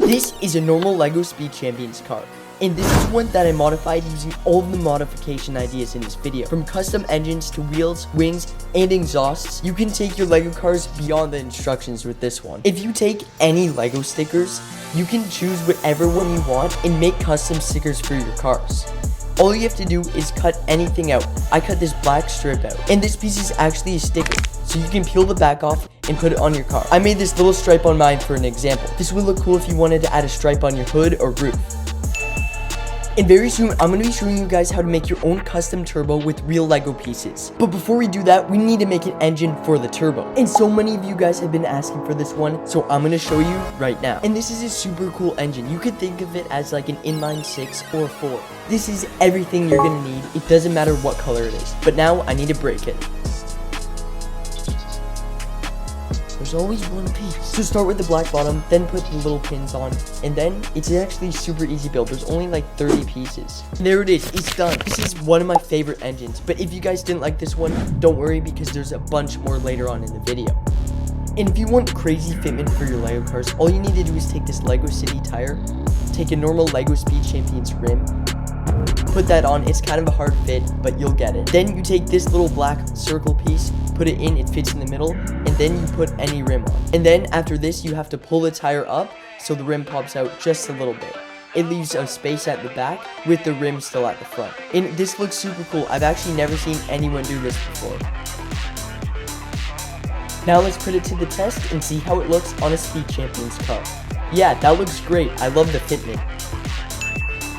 This is a normal LEGO Speed Champions car. And this is one that I modified using all of the modification ideas in this video. From custom engines to wheels, wings, and exhausts, you can take your LEGO cars beyond the instructions with this one. If you take any LEGO stickers, you can choose whatever one you want and make custom stickers for your cars. All you have to do is cut anything out. I cut this black strip out. And this piece is actually a sticker, so you can peel the back off and put it on your car. I made this little stripe on mine for an example. This would look cool if you wanted to add a stripe on your hood or roof. And very soon, I'm going to be showing you guys how to make your own custom turbo with real LEGO pieces. But before we do that, we need to make an engine for the turbo. And so many of you guys have been asking for this one, so I'm going to show you right now. And this is a super cool engine. You could think of it as like an inline 6 or 4. This is everything you're going to need. It doesn't matter what color it is. But now I need to break it. There's always one piece. So start with the black bottom, then put the little pins on, and then it's actually super easy build. There's only like 30 pieces. And there it is, it's done. This is one of my favorite engines, but if you guys didn't like this one, don't worry because there's a bunch more later on in the video. And if you want crazy fitment for your LEGO cars, all you need to do is take this LEGO City tire, take a normal LEGO Speed Champions rim, put that on. It's kind of a hard fit, but you'll get it. Then you take this little black circle piece, put it in, it fits in the middle, and then you put any rim on. And then after this, you have to pull the tire up so the rim pops out just a little bit. It leaves a space at the back with the rim still at the front. And this looks super cool. I've actually never seen anyone do this before. Now let's put it to the test and see how it looks on a Speed Champions car. Yeah, that looks great. I love the fitment.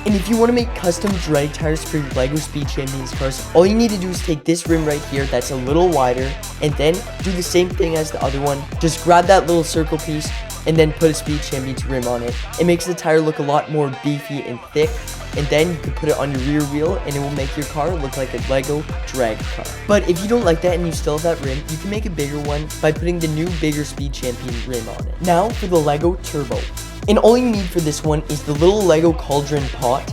And if you want to make custom drag tires for your LEGO Speed Champions cars, all you need to do is take this rim right here that's a little wider, and then do the same thing as the other one. Just grab that little circle piece, and then put a Speed Champions rim on it. It makes the tire look a lot more beefy and thick, and then you can put it on your rear wheel, and it will make your car look like a LEGO drag car. But if you don't like that and you still have that rim, you can make a bigger one by putting the new bigger Speed Champion rim on it. Now for the LEGO Turbo. And all you need for this one is the little LEGO cauldron pot.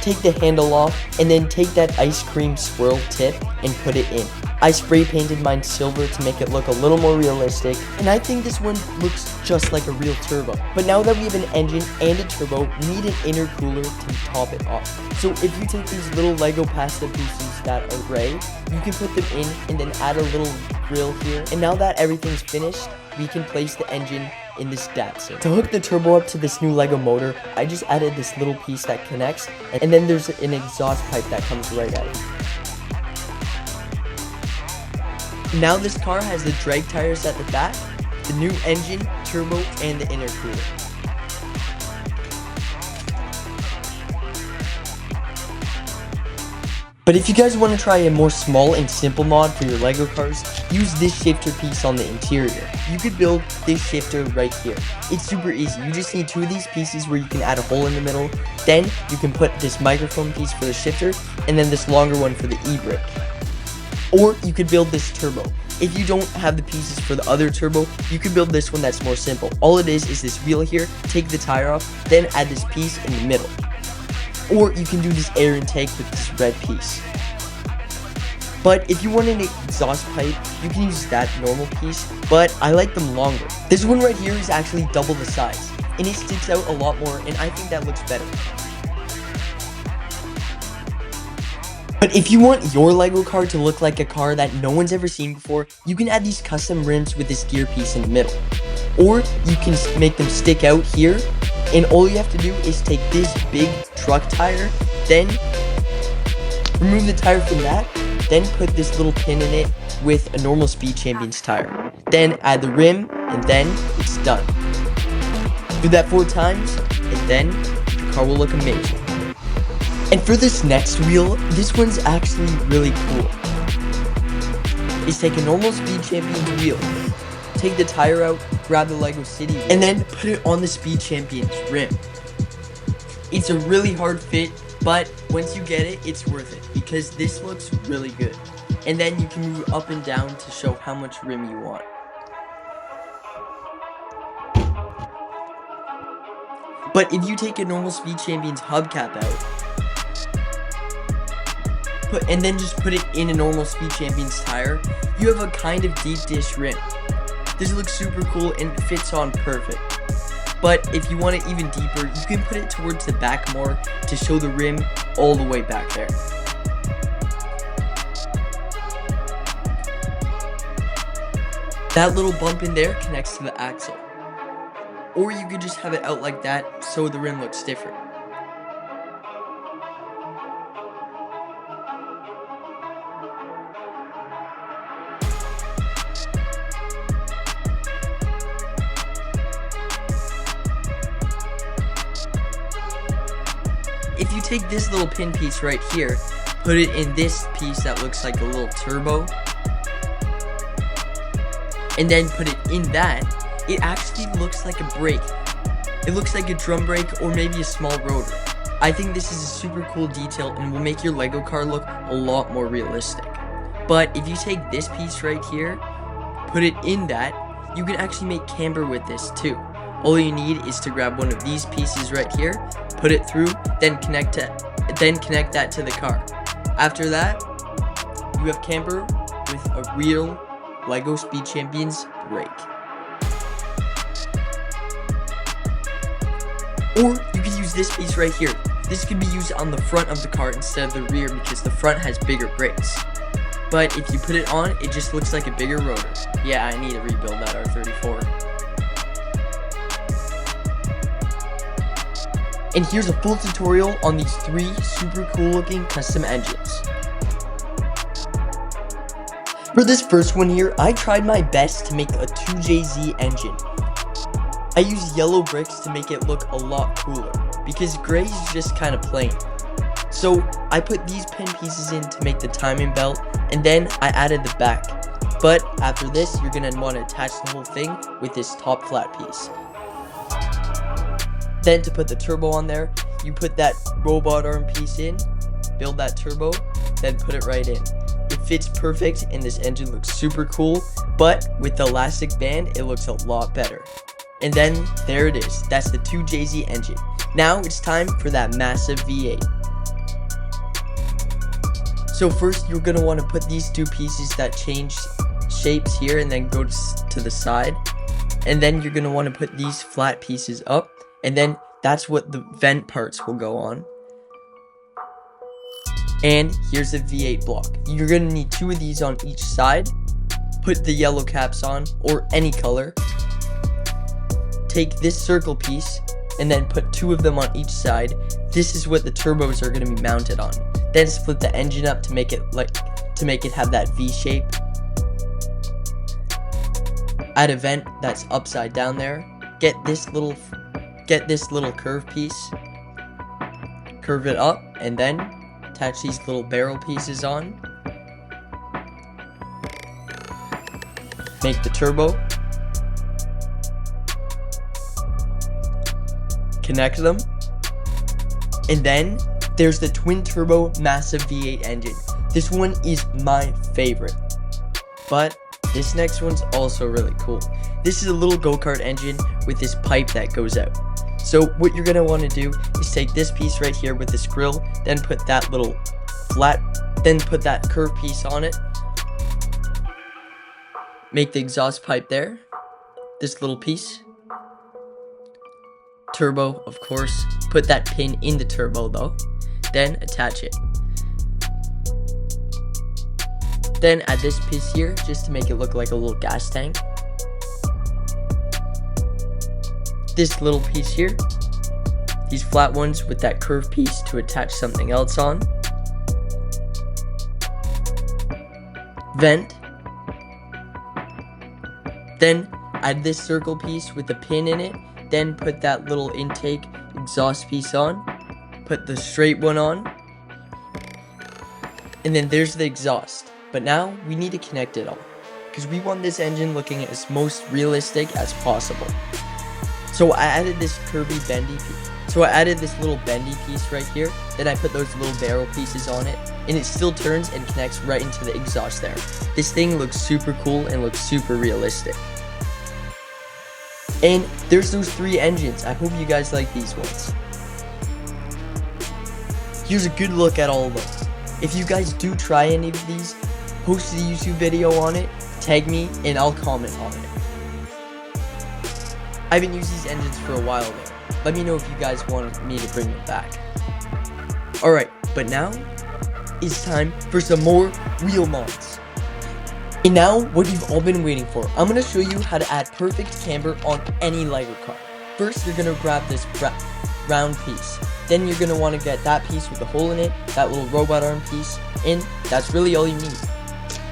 Take the handle off, and then take that ice cream swirl tip and put it in. I spray painted mine silver to make it look a little more realistic, and I think this one looks just like a real turbo. But now that we have an engine and a turbo, we need an intercooler to top it off. So if you take these little LEGO pasta pieces that are gray, you can put them in and then add a little grill here. And now that everything's finished, we can place the engine in this Datsun. To hook the turbo up to this new LEGO motor, I just added this little piece that connects, and then there's an exhaust pipe that comes right out. Now this car has the drag tires at the back, the new engine, turbo, and the intercooler. But if you guys want to try a more small and simple mod for your LEGO cars, use this shifter piece on the interior. You could build this shifter right here. It's super easy. You just need 2 of these pieces where you can add a hole in the middle. Then you can put this microphone piece for the shifter, and then this longer one for the e-brake. Or you could build this turbo. If you don't have the pieces for the other turbo, you could build this one that's more simple. All it is this wheel here, take the tire off, then add this piece in the middle. Or you can do this air intake with this red piece. But if you want an exhaust pipe, you can use that normal piece, but I like them longer. This one right here is actually double the size, and it sticks out a lot more, and I think that looks better. But if you want your LEGO car to look like a car that no one's ever seen before, you can add these custom rims with this gear piece in the middle. Or you can make them stick out here, and all you have to do is take this big truck tire, then remove the tire from that, then put this little pin in it with a normal Speed Champions tire. Then add the rim, and then it's done. Do that 4 times, and then the car will look amazing. And for this next wheel, this one's actually really cool. Is take a normal Speed Champions wheel, take the tire out, grab the LEGO City, and then put it on the Speed Champions rim. It's a really hard fit, but once you get it, it's worth it because this looks really good. And then you can move up and down to show how much rim you want. But if you take a normal Speed Champions hubcap out, and then just put it in a normal Speed Champions tire, you have a kind of deep dish rim. This looks super cool and fits on perfect. But if you want it even deeper, you can put it towards the back more to show the rim all the way back there. That little bump in there connects to the axle. Or you could just have it out like that so the rim looks different. If you take this little pin piece right here, put it in this piece that looks like a little turbo, and then put it in that, it actually looks like a brake. It looks like a drum brake or maybe a small rotor. I think this is a super cool detail and will make your Lego car look a lot more realistic. But if you take this piece right here, put it in that, you can actually make camber with this too. All you need is to grab one of these pieces right here, put it through, then connect that to the car. After that, you have camber with a real Lego Speed Champions brake. Or you can use this piece right here. This can be used on the front of the car instead of the rear because the front has bigger brakes. But if you put it on, it just looks like a bigger rotor. Yeah, I need to rebuild that R34. And here's a full tutorial on these 3 super cool looking custom engines. For this first one here, I tried my best to make a 2JZ engine. I used yellow bricks to make it look a lot cooler, because gray is just kind of plain. So I put these pin pieces in to make the timing belt, and then I added the back. But after this, you're going to want to attach the whole thing with this top flat piece. Then to put the turbo on there, you put that robot arm piece in, build that turbo, then put it right in. It fits perfect and this engine looks super cool, but with the elastic band, it looks a lot better. And then there it is, that's the 2JZ engine. Now it's time for that massive V8. So first you're going to want to put these 2 pieces that change shapes here and then go to the side. And then you're going to want to put these flat pieces up, and then that's what the vent parts will go on. And here's the V8 block. You're going to need 2 of these on each side. Put the yellow caps on, or any color. Take this circle piece, and then put 2 of them on each side. This is what the turbos are going to be mounted on. Then split the engine up to make it have that V shape. Add a vent that's upside down there. Get this little curve piece. Curve it up, and then attach these little barrel pieces on. Make the turbo. Connect them. And then there's the twin turbo massive V8 engine. This one is my favorite. But this next one's also really cool. This is a little go-kart engine with this pipe that goes out. So what you're going to want to do is take this piece right here with this grill, then put that little put that curved piece on it. Make the exhaust pipe there. This little piece. Turbo, of course. Put that pin in the turbo though. Then attach it. Then add this piece here just to make it look like a little gas tank. This little piece here, these flat ones with that curved piece to attach something else on. Vent. Then add this circle piece with the pin in it, then put that little intake exhaust piece on. Put the straight one on. And then there's the exhaust. But now we need to connect it all, because we want this engine looking as most realistic as possible. So I added this curvy bendy piece. So I added this little bendy piece right here. Then I put those little barrel pieces on it, and it still turns and connects right into the exhaust there. This thing looks super cool and looks super realistic. And there's those 3 engines. I hope you guys like these ones. Here's a good look at all of them. If you guys do try any of these, post a YouTube video on it, tag me, and I'll comment on it. I haven't used these engines for a while though. Let me know if you guys want me to bring them back. Alright, but now it's time for some more wheel mods. And now, what you've all been waiting for. I'm going to show you how to add perfect camber on any Lego car. First, you're going to grab this round piece. Then you're going to want to get that piece with the hole in it, that little robot arm piece, and that's really all you need.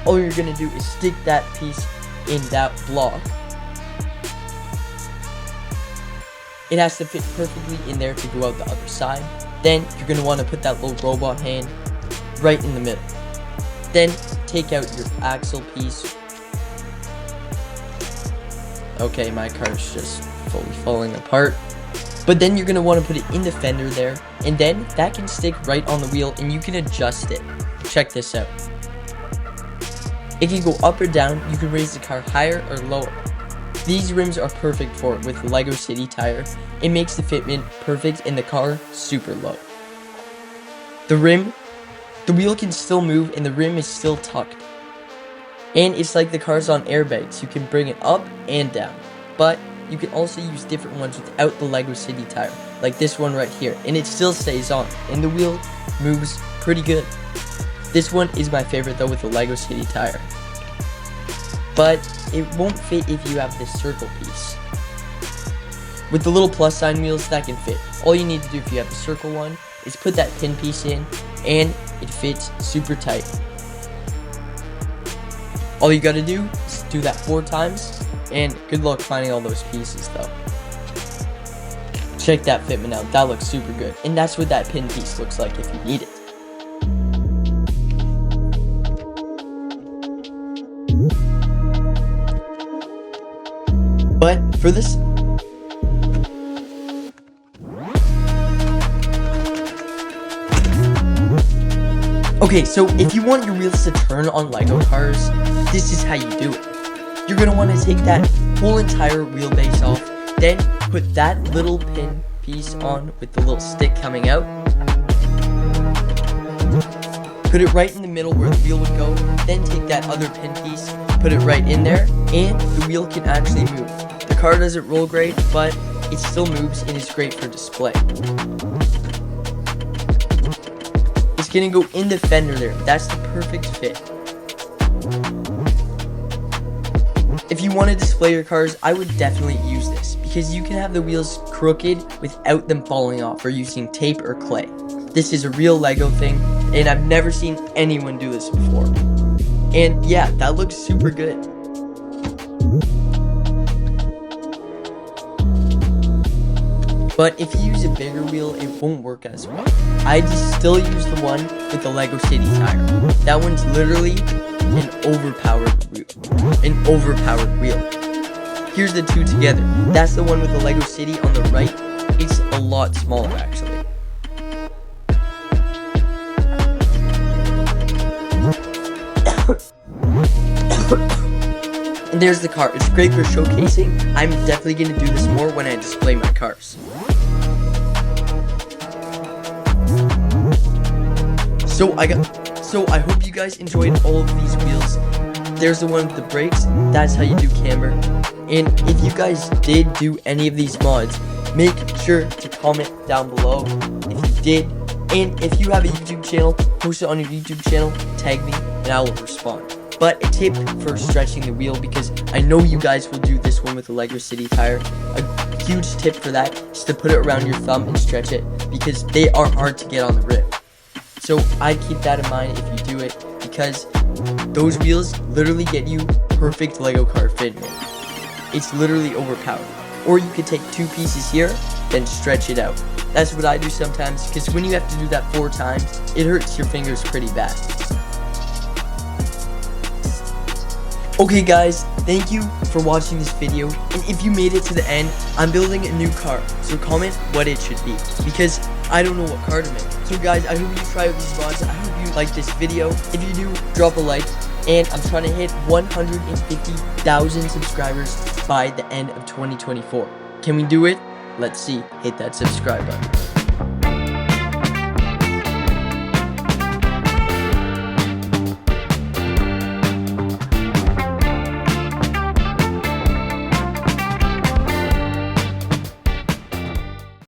All you're going to do is stick that piece in that block. It has to fit perfectly in there to go out the other side. Then, you're going to want to put that little robot hand right in the middle. Then, take out your axle piece. Okay, my car's just fully falling apart. But then you're going to want to put it in the fender there. And then, that can stick right on the wheel and you can adjust it. Check this out. It can go up or down. You can raise the car higher or lower. These rims are perfect for it with Lego City tire. It makes the fitment perfect and the car super low. The wheel can still move and the rim is still tucked. And it's like the car's on airbags. You can bring it up and down. But you can also use different ones without the Lego City tire. Like this one right here. And it still stays on. And the wheel moves pretty good. This one is my favorite though with the Lego City tire. But it won't fit if you have this circle piece. With the little plus sign wheels, that can fit. All you need to do if you have the circle one is put that pin piece in and it fits super tight. All you gotta do is do that 4 times and good luck finding all those pieces though. Check that fitment out, that looks super good. And that's what that pin piece looks like if you need it. But for this, okay, so if you want your wheels to turn on Lego cars, this is how you do it. You're going to want to take that whole entire wheelbase off, then put that little pin piece on with the little stick coming out. Put it right in the middle where the wheel would go, then take that other pin piece, put it right in there, and the wheel can actually move. The car doesn't roll great, but it still moves and is great for display. It's gonna go in the fender there. That's the perfect fit. If you want to display your cars, I would definitely use this because you can have the wheels crooked without them falling off or using tape or clay. This is a real Lego thing, and I've never seen anyone do this before. And yeah, that looks super good. But if you use a bigger wheel, it won't work as well. I just still use the one with the Lego City tire. That one's literally an overpowered wheel. Here's the two together. That's the one with the Lego City on the right. It's a lot smaller actually. And there's the car. It's great for showcasing. I'm definitely going to do this more when I display my cars. So I hope you guys enjoyed all of these wheels. There's the one with the brakes. That's how you do camber. And if you guys did do any of these mods, make sure to comment down below if you did. And if you have a YouTube channel, post it on your YouTube channel, tag me, and I will respond. But a tip for stretching the wheel, because I know you guys will do this one with the Lego City tire. A huge tip for that is to put it around your thumb and stretch it, because they are hard to get on the rim. So I keep that in mind if you do it, because those wheels literally get you perfect Lego car fitment. It's literally overpowered. Or you could take 2 pieces here, then stretch it out. That's what I do sometimes, because when you have to do that 4 times, it hurts your fingers pretty bad. Okay guys, thank you for watching this video, and if you made it to the end, I'm building a new car, so comment what it should be, because I don't know what car to make. So guys, I hope you try out these mods. I hope you like this video. If you do, drop a like, and I'm trying to hit 150,000 subscribers by the end of 2024. Can we do it? Let's see. Hit that subscribe button.